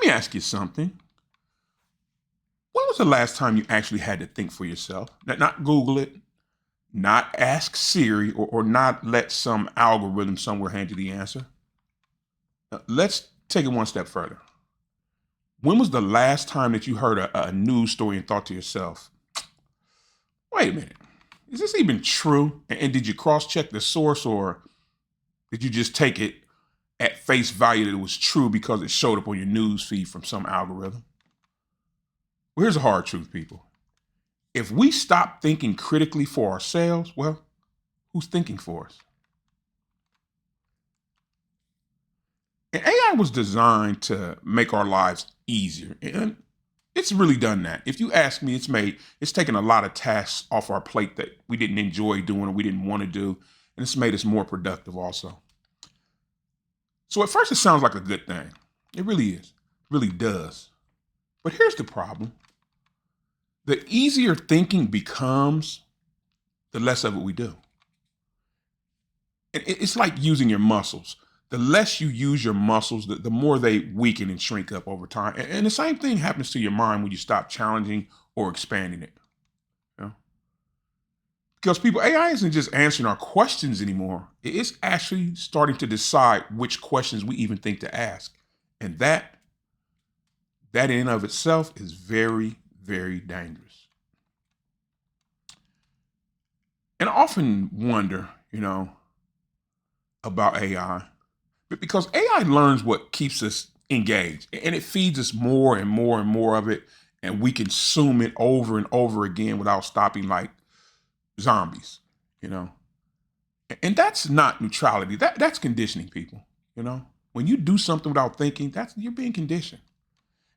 me ask you something. When was the last time you actually had to think for yourself? Not Google it, not ask Siri, or not let some algorithm somewhere hand you the answer. Now, let's take it one step further. When was the last time that you heard a news story and thought to yourself, wait a minute, is this even true? And did you cross-check the source, or did you just take it at face value that it was true because it showed up on your news feed from some algorithm? Well, here's a hard truth, people. If we stop thinking critically for ourselves, well, who's thinking for us? And AI was designed to make our lives easier. And it's really done that. If you ask me, it's taken a lot of tasks off our plate that we didn't enjoy doing or we didn't want to do. And it's made us more productive also. So at first it sounds like a good thing. It really is. It really does. But here's the problem. The easier thinking becomes, the less of it we do. It's like using your muscles. The less you use your muscles, the more they weaken and shrink up over time. And the same thing happens to your mind when you stop challenging or expanding it. You know? Because people, AI isn't just answering our questions anymore. It's actually starting to decide which questions we even think to ask. And that in and of itself is very, very dangerous. And I often wonder, about AI. But because AI learns what keeps us engaged, and it feeds us more and more and more of it, and we consume it over and over again without stopping, like zombies, And that's not neutrality. That's conditioning, people, When you do something without thinking, you're being conditioned.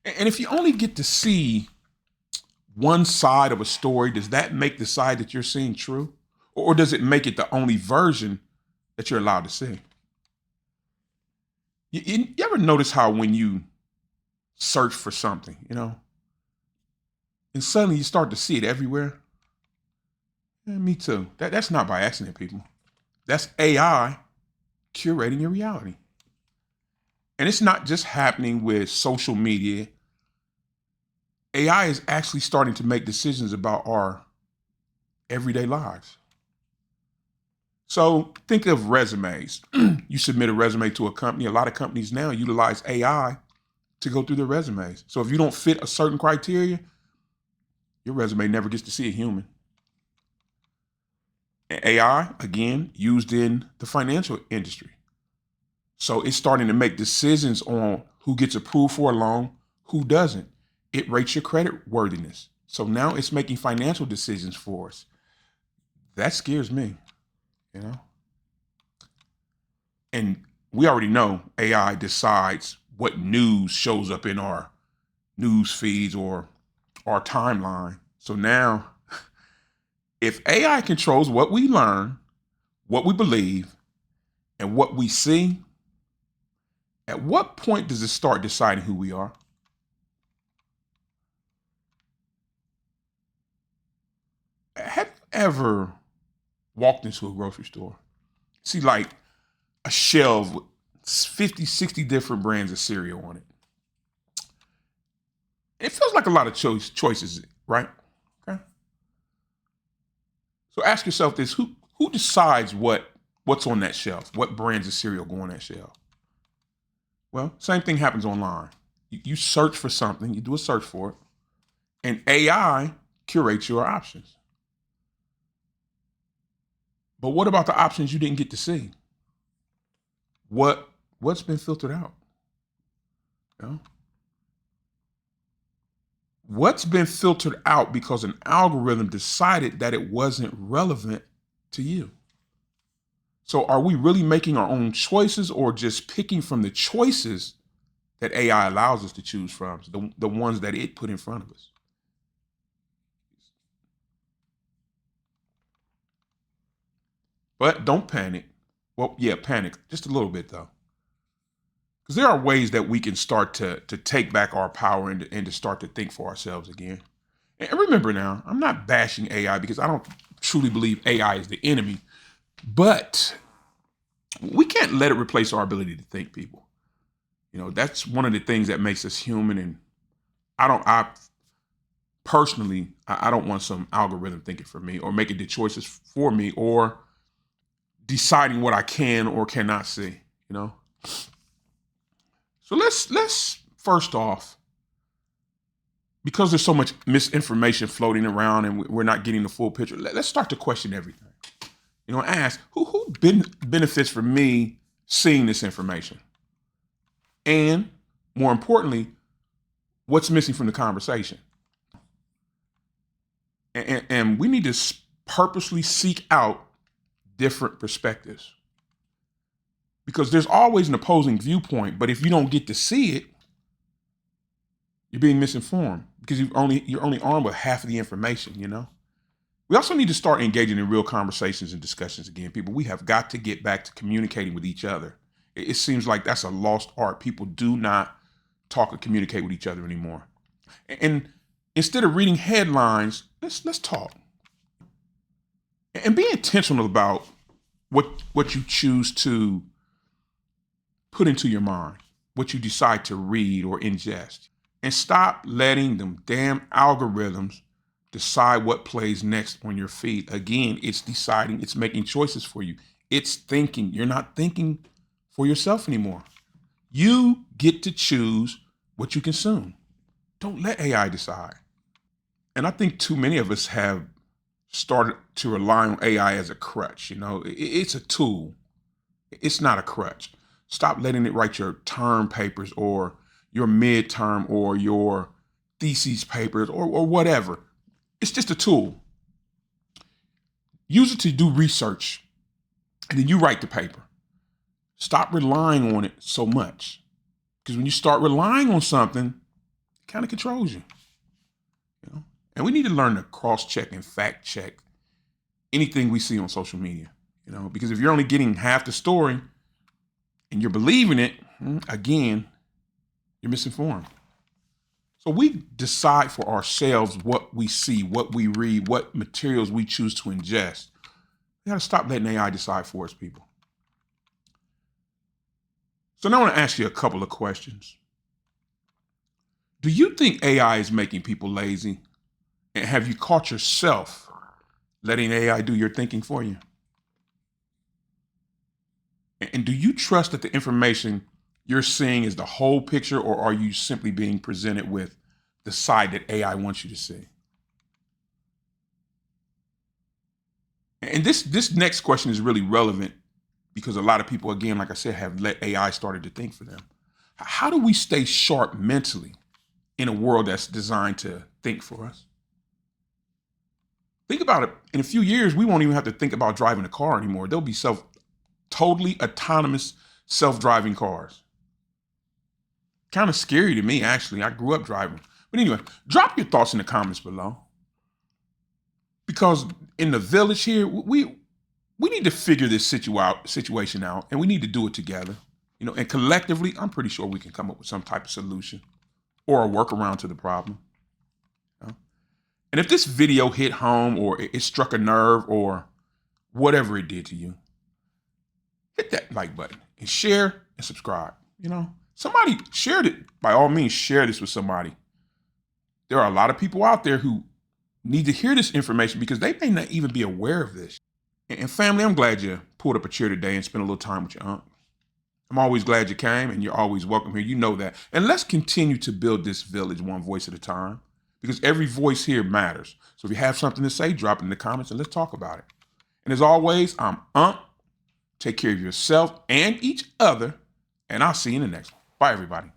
And if you only get to see one side of a story, does that make the side that you're seeing true? Or does it make it the only version that you're allowed to see? You ever notice how when you search for something, and suddenly you start to see it everywhere? Yeah, me too. That's not by accident, people. That's AI curating your reality. And it's not just happening with social media. AI is actually starting to make decisions about our everyday lives. So think of resumes. You submit a resume to a company. A lot of companies now utilize AI to go through their resumes. So if you don't fit a certain criteria, your resume never gets to see a human. And AI, again, used in the financial industry. So it's starting to make decisions on who gets approved for a loan, who doesn't. It rates your credit worthiness. So now it's making financial decisions for us. That scares me. And we already know AI decides what news shows up in our news feeds or our timeline. So now, if AI controls what we learn, what we believe, and what we see, at what point does it start deciding who we are? Have you ever walked into a grocery store? See like a shelf with 50, 60 different brands of cereal on it. It feels like a lot of choices, right? Okay. So ask yourself this, who decides what's on that shelf? What brands of cereal go on that shelf? Well, same thing happens online. You search for something, you do a search for it, and AI curates your options. But what about the options you didn't get to see? What's been filtered out? What's been filtered out because an algorithm decided that it wasn't relevant to you? So are we really making our own choices or just picking from the choices that AI allows us to choose from, the ones that it put in front of us? But don't panic. Well, yeah, panic just a little bit though. Because there are ways that we can start to take back our power and to start to think for ourselves again. And remember now, I'm not bashing AI because I don't truly believe AI is the enemy, but we can't let it replace our ability to think, people. That's one of the things that makes us human. And I personally, I don't want some algorithm thinking for me or making the choices for me or deciding what I can or cannot see, you know? So let's first off, because there's so much misinformation floating around and we're not getting the full picture, let's start to question everything. Ask who benefits from me seeing this information? And more importantly, what's missing from the conversation? And we need to purposely seek out different perspectives, because there's always an opposing viewpoint. But if you don't get to see it, you're being misinformed because you're only armed with half of the information. We also need to start engaging in real conversations and discussions again. People, we have got to get back to communicating with each other. It seems like that's a lost art. People do not talk or communicate with each other anymore. And instead of reading headlines, let's talk. And be intentional about what you choose to put into your mind, what you decide to read or ingest. And stop letting them damn algorithms decide what plays next on your feed. Again, it's deciding, it's making choices for you. It's thinking. You're not thinking for yourself anymore. You get to choose what you consume. Don't let AI decide. And I think too many of us have started to rely on AI as a crutch. It's a tool. It's not a crutch. Stop letting it write your term papers or your midterm or your thesis papers or whatever. It's just a tool. Use it to do research, and then you write the paper. Stop relying on it so much, because when you start relying on something, it kind of controls you. And we need to learn to cross-check and fact-check anything we see on social media. Because if you're only getting half the story and you're believing it, again, you're misinformed. So we decide for ourselves what we see, what we read, what materials we choose to ingest. We got to stop letting AI decide for us, people. So now I want to ask you a couple of questions. Do you think AI is making people lazy? And have you caught yourself letting AI do your thinking for you? And do you trust that the information you're seeing is the whole picture, or are you simply being presented with the side that AI wants you to see? And this next question is really relevant because a lot of people, again, like I said, have let AI started to think for them. How do we stay sharp mentally in a world that's designed to think for us? Think about it. In a few years, we won't even have to think about driving a car anymore. There'll be totally autonomous self-driving cars. Kind of scary to me, actually. I grew up driving. But anyway, drop your thoughts in the comments below. Because in the village here, we need to figure this situation out, and we need to do it together. And collectively, I'm pretty sure we can come up with some type of solution or a workaround to the problem. And if this video hit home or it struck a nerve or whatever it did to you, hit that like button and share and subscribe. Somebody shared it. By all means, share this with somebody. There are a lot of people out there who need to hear this information because they may not even be aware of this. And family, I'm glad you pulled up a chair today and spent a little time with your aunt. I'm always glad you came, and you're always welcome here. You know that. And let's continue to build this village one voice at a time, because every voice here matters. So if you have something to say, drop it in the comments and let's talk about it. And as always, I'm Unc. Take care of yourself and each other, and I'll see you in the next one. Bye, everybody.